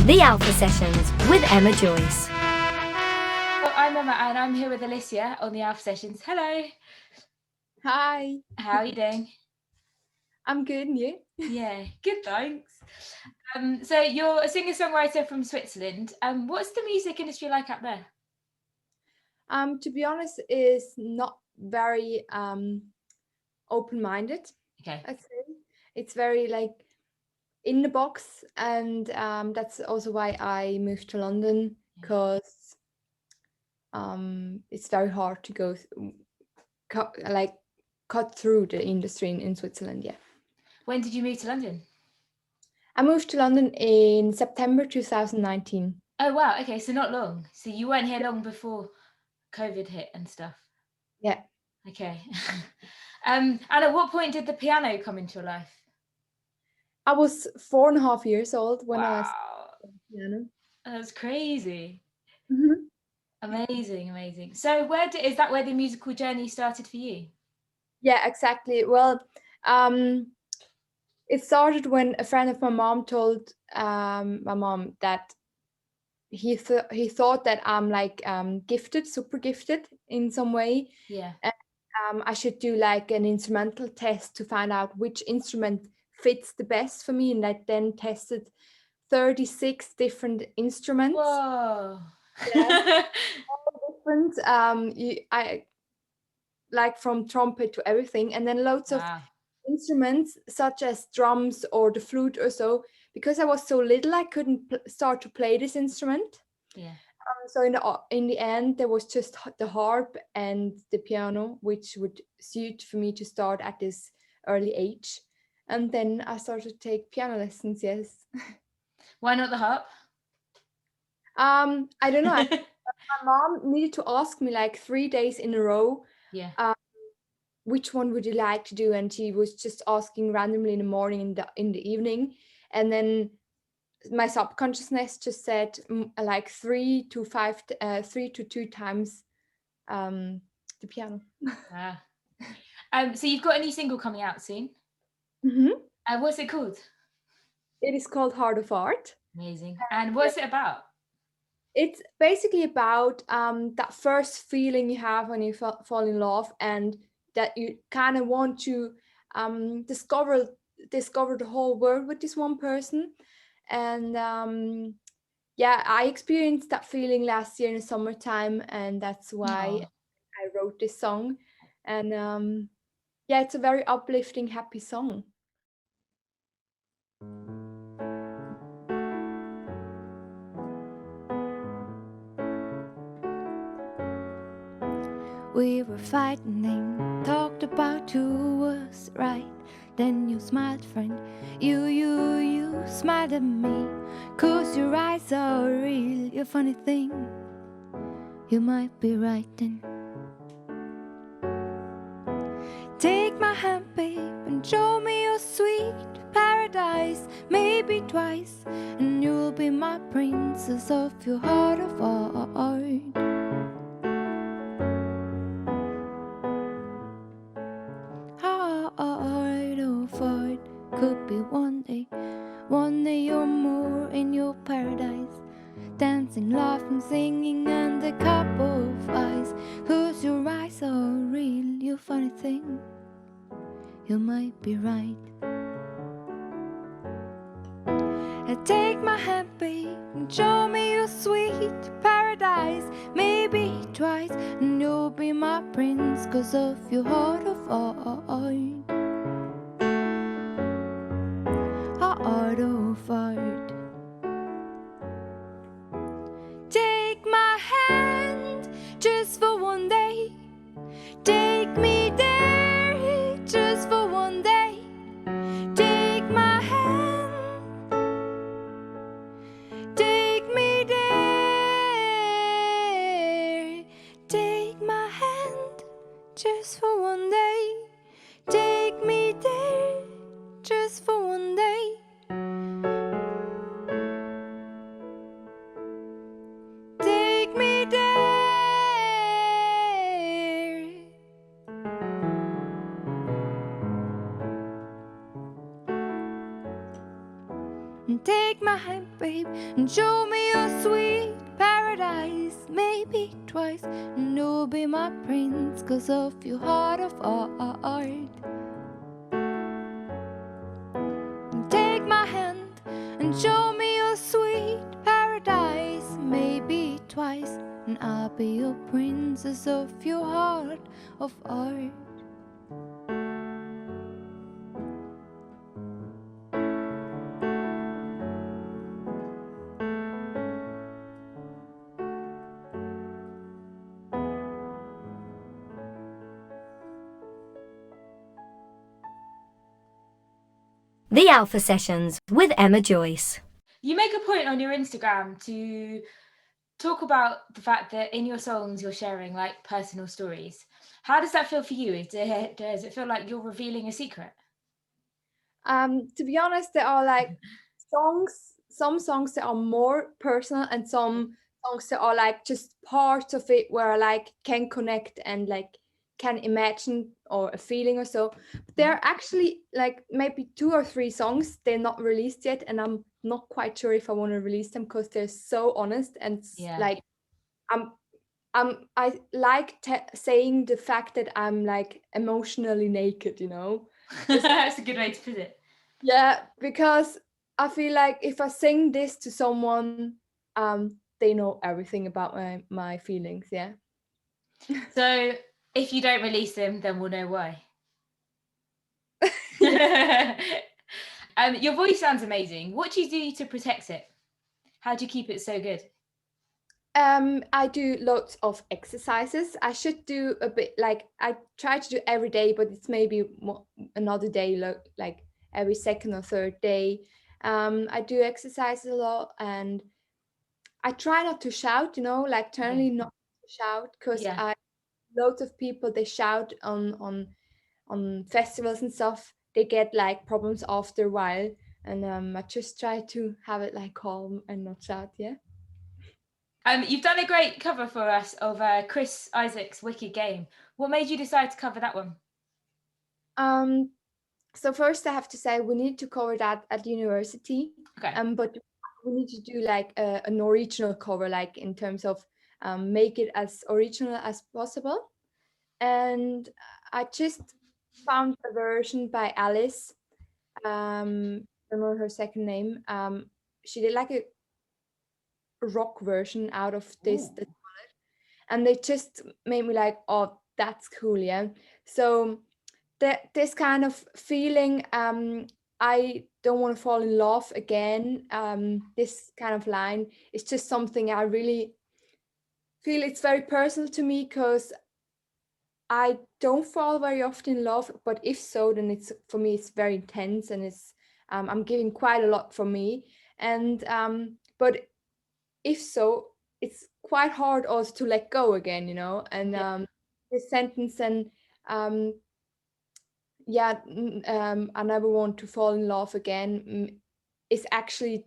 The Alpha Sessions with Emma Joyce. Well, I'm Emma and I'm here with Alessia on the Alpha Sessions. Hello. Hi. How are you doing? I'm good, and you? Yeah, good, thanks. So you're a singer-songwriter from Switzerland. What's the music industry like out there? To be honest, is not very open-minded. Okay. I'd say it's very like in the box, and that's also why I moved to London, because it's very hard to cut through the industry in Switzerland. Yeah. When did you move to London? I moved to London in September 2019. Oh wow, okay, so not long. So you weren't here long before COVID hit and stuff. Yeah. Okay. And at what point did the piano come into your life? I was 4.5 years old when I Wow, started piano. that's crazy. Mhm. Amazing. So is that where the musical journey started for you? Yeah, exactly. Well, it started when a friend of my mom told my mom that he thought that I'm like gifted, super gifted in some way. Yeah. And I should do like an instrumental test to find out which instrument fits the best for me. And I then tested 36 different instruments. Whoa. Yeah, all different. I like from trumpet to everything, and then loads of Wow. instruments such as drums or the flute or so. Because I was so little, I couldn't start to play this instrument. Yeah. So in the end, there was just the harp and the piano, which would suit for me to start at this early age. And then I started to take piano lessons. Yes. Why not the harp? I don't know. My mom needed to ask me like 3 days in a row. Yeah. Which one would you like to do? And she was just asking randomly in the morning, in the evening, and then my subconsciousness just said like 3 to 2 times the piano. Wow. So you've got a new single coming out soon. Mm-hmm. What's it called? It is called Heart of Art. Amazing. And what's it about? It's basically about that first feeling you have when you fall in love, and that you kind of want to discover the whole world with this one person. And yeah, I experienced that feeling last year in the summertime, and that's why Aw. I wrote this song. And yeah, it's a very uplifting, happy song. We were fighting, talked about who was right. Then you smiled, friend. You smiled at me. 'Cause your eyes are real, you funny thing. You might be right then. Take my hand, babe, and show me your sweet paradise. Maybe twice, and you'll be my princess of your heart of art. Heart of art. Could be one day you're more in your paradise, dancing, laughing, singing, and a cup of ice. 'Cause your eyes are real, you funny thing. You might be right. Take my hand, babe, and show me your sweet paradise. Maybe twice, and you'll be my prince 'cause of your heart of art. Heart of art. Take my hand just for one day. Take me there just for one day. Take my hand. Take me there. Take my hand just for one day. Take take my hand, babe, and show me your sweet paradise. Maybe twice, and you'll be my prince, 'cause of your heart of art. Take my hand and show me your sweet paradise. Maybe twice, and I'll be your princess of your heart of art. The Alpha Sessions with Emma Joyce. You make a point on your Instagram to talk about the fact that in your songs you're sharing like personal stories. How does that feel for you? Does it feel like you're revealing a secret? To be honest, there are like some songs that are more personal, and some songs that are like just parts of it where I like can connect and like can imagine or a feeling or so. But there are actually like maybe 2 or 3 songs they're not released yet, and I'm not quite sure if I want to release them because they're so honest and like I like saying the fact that I'm like emotionally naked, you know. That's a good way to put it. Yeah, because I feel like if I sing this to someone, they know everything about my feelings. Yeah. So if you don't release them, then we'll know why. Your voice sounds amazing. What do you do to protect it? How do you keep it so good? I do lots of exercises. I should do a bit, like I try to do every day, but it's maybe another day, like every second or third day. I do exercise a lot, and I try not to shout, you know, like generally not to shout, because loads of people, they shout on festivals and stuff. They get like problems after a while, and I just try to have it like calm and not shout. Yeah. You've done a great cover for us of Chris Isaac's Wicked Game. What made you decide to cover that one? So first I have to say we need to cover that at university. Okay. But we need to do like an original cover, like in terms of make it as original as possible. And I just found a version by Alice. I don't know her second name. She did like a rock version out of this, and they just made me like, oh, that's cool, yeah. So this kind of feeling, I don't want to fall in love again. This kind of line is just something I really feel it's very personal to me, because I don't fall very often in love, but if so, then it's, for me, it's very intense, and it's I'm giving quite a lot from me. And but if so, it's quite hard also to let go again, you know. And this sentence, and I never want to fall in love again, is actually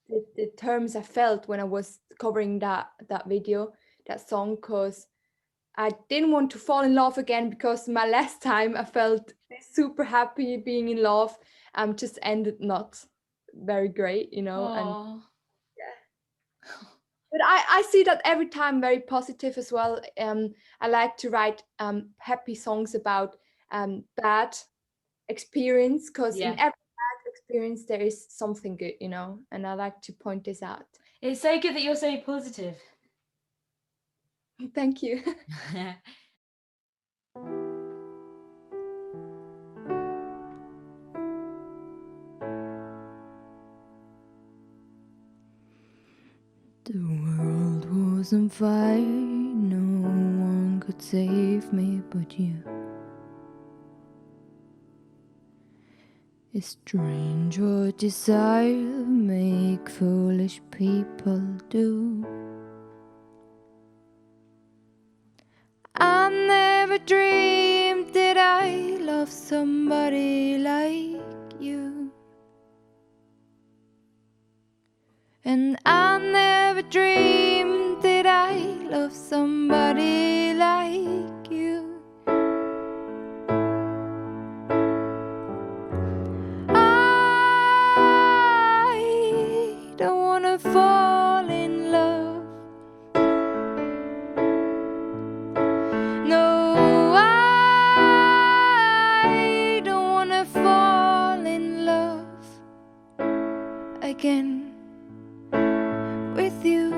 the terms I felt when I was covering that video, that song, because I didn't want to fall in love again, because my last time I felt super happy being in love just ended not very great, you know. And but I see that every time very positive as well. I like to write happy songs about bad experience, because in every bad experience there is something good, you know, and I like to point this out. It's so good that you're so positive. Thank you. The world was on fire, no one could save me but you. It's strange what desire make foolish people do. I never dreamed that I love somebody like you. And I never dreamed that I love somebody like you. I wanna fall in love. No, I don't wanna fall in love again with you.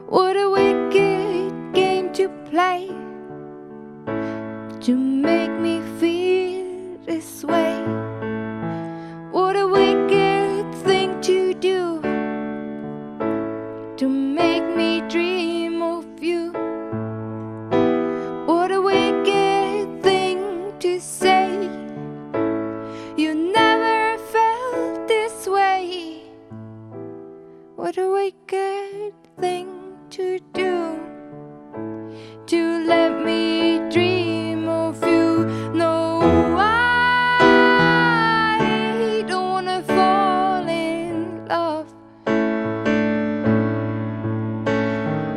What a wicked game to play, to make me feel this way. What a wicked thing to do, to make me dream of you. What a wicked thing to say, you never felt this way. What a wicked thing to do, to let me dream of you. No, I don't wanna fall in love.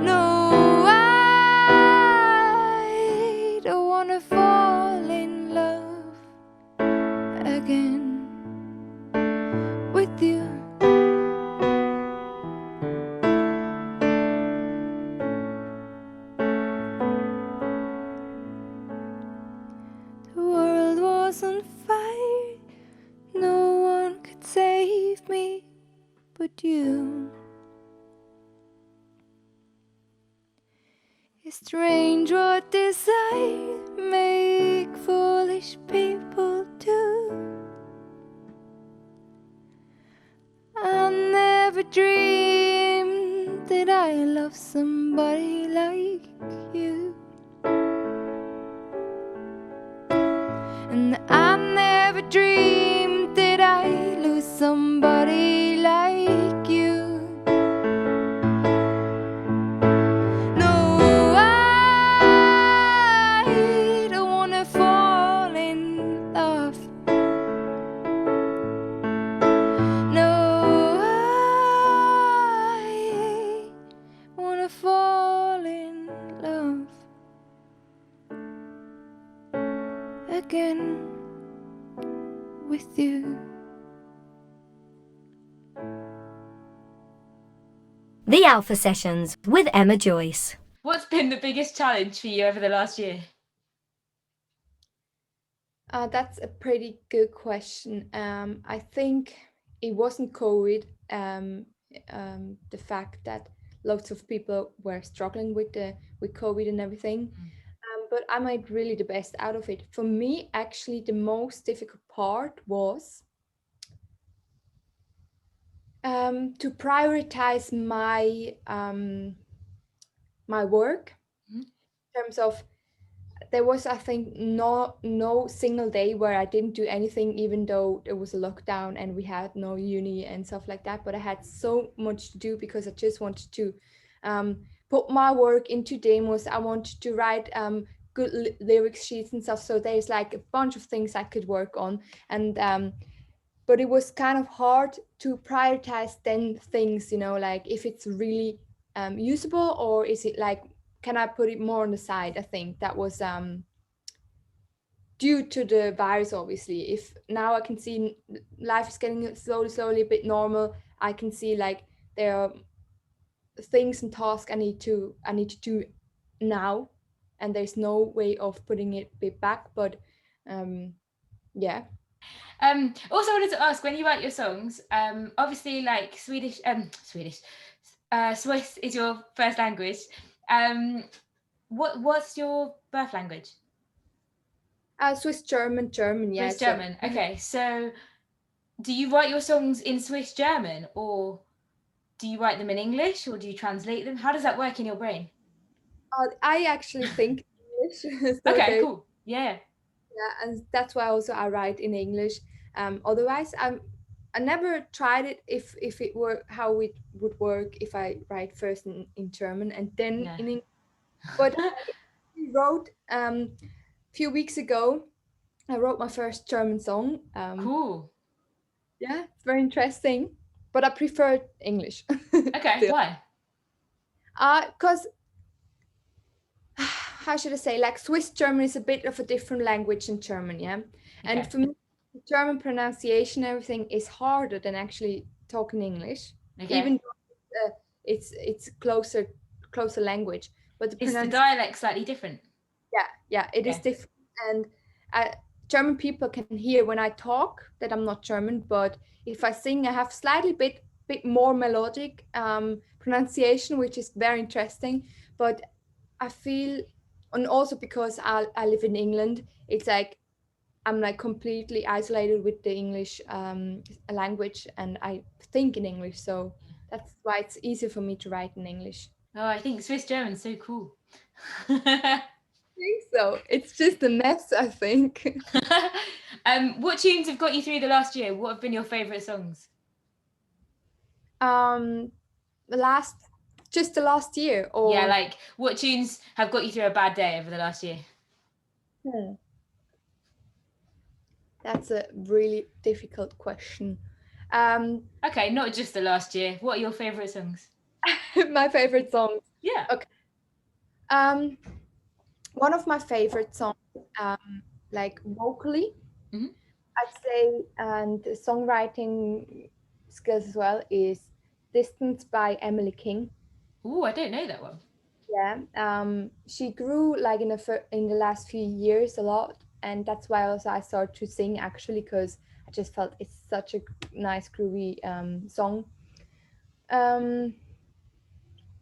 No, I don't wanna fall in love again with you. The world was on fire, no one could save me but you. It's strange what desire make foolish people do. I never dreamed that I love somebody like you. And I never dreamed that I'd lose somebody like you. No, I don't wanna fall in love. No, I wanna fall in love again with you. The Alpha Sessions with Emma Joyce. What's been the biggest challenge for you over the last year? That's a pretty good question. I think it wasn't COVID. The fact that lots of people were struggling with COVID and everything. But I made really the best out of it. For me, actually, the most difficult part was to prioritize my my work in terms of, there was, I think, no single day where I didn't do anything, even though there was a lockdown and we had no uni and stuff like that. But I had so much to do because I just wanted to put my work into demos. I wanted to write good lyrics sheets and stuff. So there's like a bunch of things I could work on, and but it was kind of hard to prioritize then things, like if it's really usable, or is it like, can I put it more on the side? I think that was due to the virus, obviously. If now I can see life is getting slowly a bit normal, I can see like there are things and tasks I need to do now, and there's no way of putting it back. But yeah. Also, I wanted to ask, when you write your songs, obviously, like Swiss is your first language. What's your birth language? Swiss German, yeah. Swiss German. Okay, so do you write your songs in Swiss German, or do you write them in English, or do you translate them? How does that work in your brain? I actually think English. So okay, cool. Yeah, and that's why also I write in English. Otherwise, I never tried it if it were how it would work if I write first in German and then in English. But I wrote a few weeks ago, I wrote my first German song. Cool. Yeah, it's very interesting. But I prefer English. Okay, why? Because how should I say, like Swiss German is a bit of a different language than German, yeah. And Okay. for me, German pronunciation, everything is harder than actually talking English, Okay. even though it's closer language. But the Is the pronunciation, dialect slightly different? yeah, it is Okay. different. And German people can hear when I talk that I'm not German, but if I sing, I have slightly bit more melodic pronunciation, which is very interesting. But I feel, and also because I live in England, it's like I'm like completely isolated with the English language, and I think in English, so that's why it's easier for me to write in English. Oh, I think Swiss German's so cool. I think so. It's just a mess, I think. What tunes have got you through the last year? What have been your favourite songs? The last year, or Yeah, like what tunes have got you through a bad day over the last year? That's a really difficult question. Okay, not just the last year. What are your favourite songs? My favorite songs. Yeah. Okay. One of my favorite songs, like vocally, Mhm. I'd say, and songwriting skills as well, is "Distance" by Emily King. Ooh, I don't know that one. Yeah. She grew like in the last few years a lot, and that's why also I started to sing actually, because I just felt it's such a nice groovy song.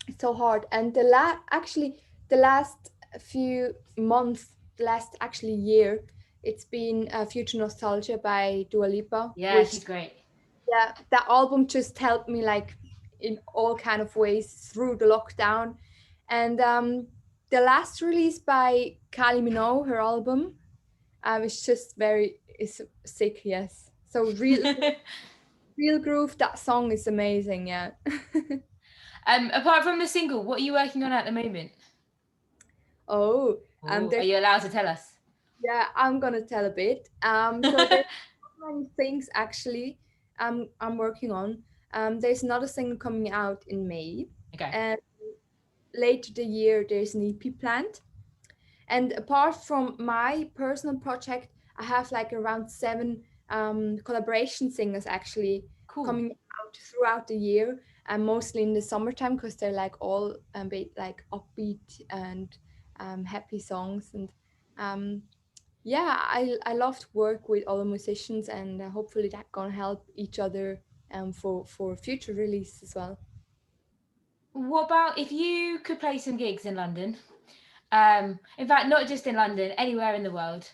It's so hard, and the last few months, the last actually year, it's been Future Nostalgia by Dua Lipa, Yeah, which, she's great. yeah, that album just helped me like in all kind of ways through the lockdown. And the last release by Kylie Minogue, her album, is just is sick. Yes, so real groove. That song is amazing. Yeah. Apart from the single, what are you working on at the moment? Oh, Ooh, are there's, you allowed to tell us? yeah, I'm gonna tell a bit. So there's many things actually I'm working on. There's another single coming out in May, Okay. and later the year there's an EP planned. And apart from my personal project, I have like around 7 collaboration singers actually Cool. coming out throughout the year, and mostly in the summertime, because they're like all bit like upbeat and happy songs. And yeah, I love to work with other musicians, and hopefully that gonna help each other for future release as well. What about if you could play some gigs in London? In fact, not just in London, anywhere in the world,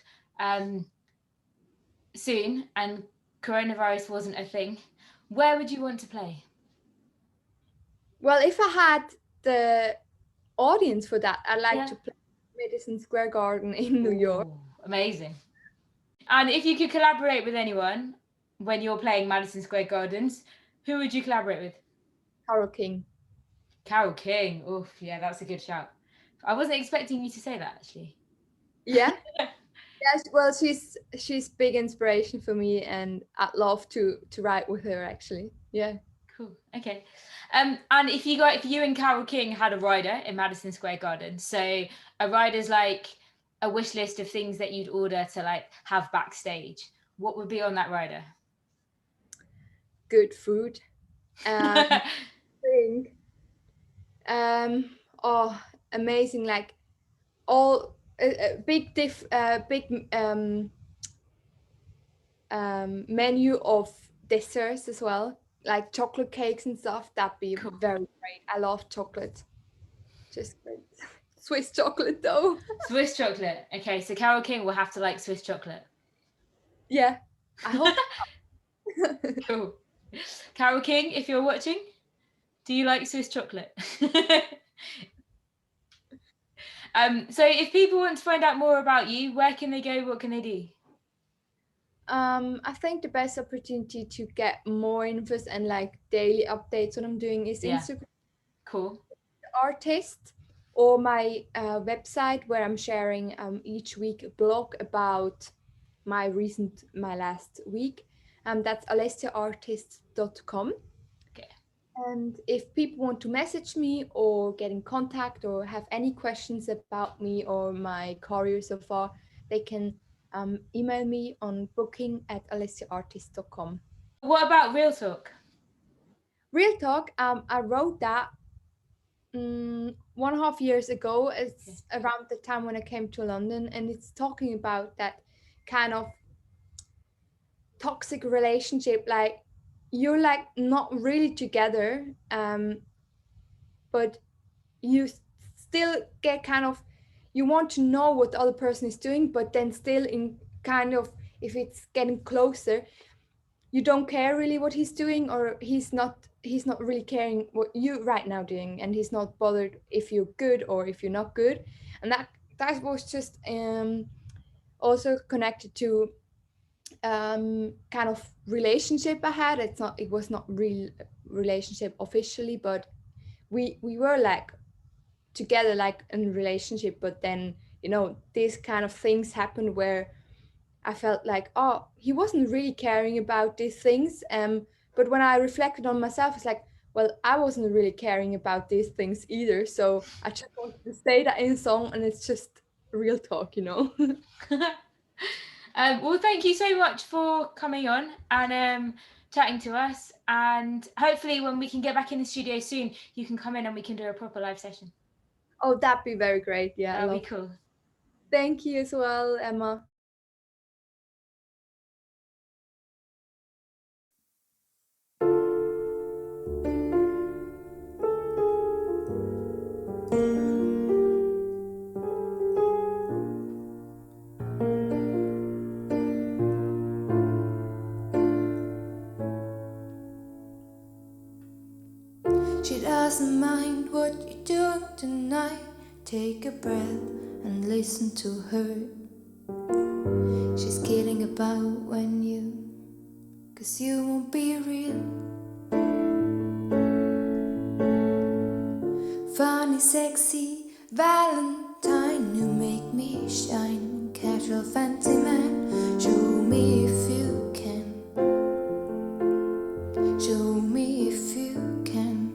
soon, and coronavirus wasn't a thing, where would you want to play? Well, if I had the audience for that, I'd like Yeah. to play Madison Square Garden in New York. Ooh, amazing. And if you could collaborate with anyone when you're playing Madison Square Gardens, who would you collaborate with? Carole King. Carole King. Oof, yeah, that's a good shout. I wasn't expecting you to say that, actually. Yeah. Yes, well, she's big inspiration for me, and I'd love to write with her actually. Yeah. Cool. Okay. And if you and Carole King had a rider in Madison Square Garden, so a rider's like a wish list of things that you'd order to like have backstage, what would be on that rider? Good food. Think. Oh, amazing! Like all big menu of desserts as well, like chocolate cakes and stuff. That'd be Cool. very great. I love chocolate. Just great. Swiss chocolate though. Swiss chocolate. Okay, so Carole King will have to like Swiss chocolate. Yeah, I hope. Cool. Carole King, if you're watching, do you like Swiss chocolate? So if people want to find out more about you, where can they go? What can they do? I think the best opportunity to get more info and like daily updates what I'm doing is Yeah. Instagram Cool. artist, or my website, where I'm sharing each week a blog about my last week. That's alessiaartist.com. Okay. And if people want to message me or get in contact or have any questions about me or my career so far, they can email me on booking@alessiaartist.com. What about Real Talk? Real talk, I wrote that 1.5 years ago. It's around the time when I came to London, and it's talking about that kind of toxic relationship, like you're like not really together, but you still get kind of, you want to know what the other person is doing, but then still in kind of, if it's getting closer, you don't care really what he's doing, or he's not really caring what you right now doing, and he's not bothered if you're good or if you're not good. And that was just also connected to kind of relationship I had. It was not real relationship officially, but we were like together like in a relationship, but then these kind of things happened where I felt like, oh, he wasn't really caring about these things. But when I reflected on myself, it's like, well, I wasn't really caring about these things either. So I just wanted to say that in a song, and it's just real talk. Well, thank you so much for coming on and chatting to us. And hopefully when we can get back in the studio soon, you can come in and we can do a proper live session. Oh, that'd be very great. Yeah, That'll be cool. Thank you as well, Emma. She doesn't mind what you're doing tonight. Take a breath and listen to her. She's kidding about when you, 'cause you won't be real. Funny, sexy Valentine, you make me shine. Casual, fancy man, show me if you can. Show me if you can.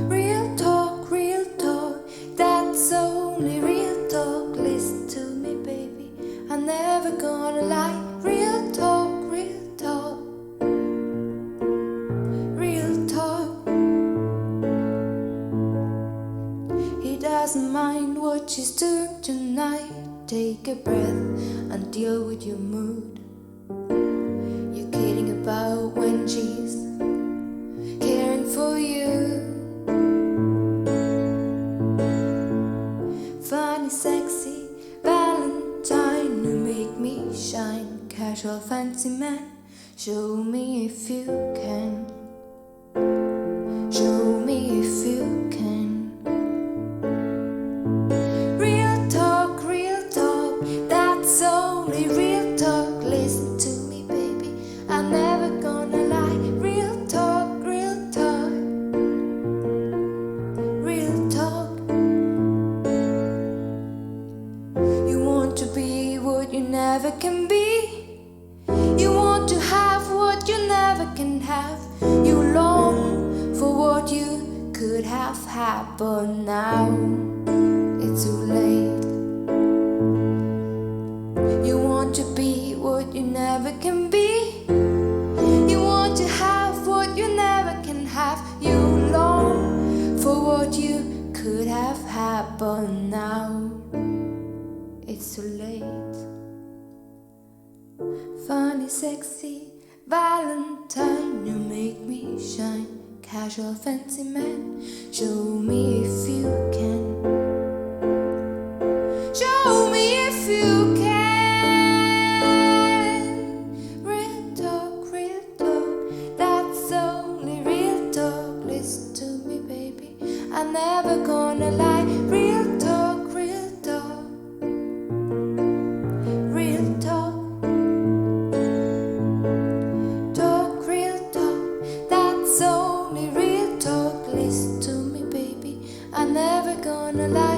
Real talk, that's only real talk. Listen to me, baby, I'm never gonna lie. Real talk, real talk. Real talk. He doesn't mind what she's doing tonight. Take a breath and deal with your mood. You're kidding about when she's caring for you. Funny, sexy Valentine, you make me shine. Casual, fancy man, show me if you can. Show me if you can. Real talk, that's only real talk. Listen to me, baby, I'm never gonna lie. Real talk, real talk. Real talk. You want to be what you never can be. You want to have what you never can have. You long for what you could have had, but now it's too late. You want to be what you never can be. You want to have what you never can have. You long for what you could have had, but now it's too late. Funny, sexy Valentine, you make me shine. Casual, fancy man, show me if you can. Show me if you can. Real talk, that's only real talk. Listen to me, baby, I'm never gonna lie. Real talk, real talk. Real talk. Talk, real talk, that's only real talk. Listen to me, baby, I'm never gonna lie.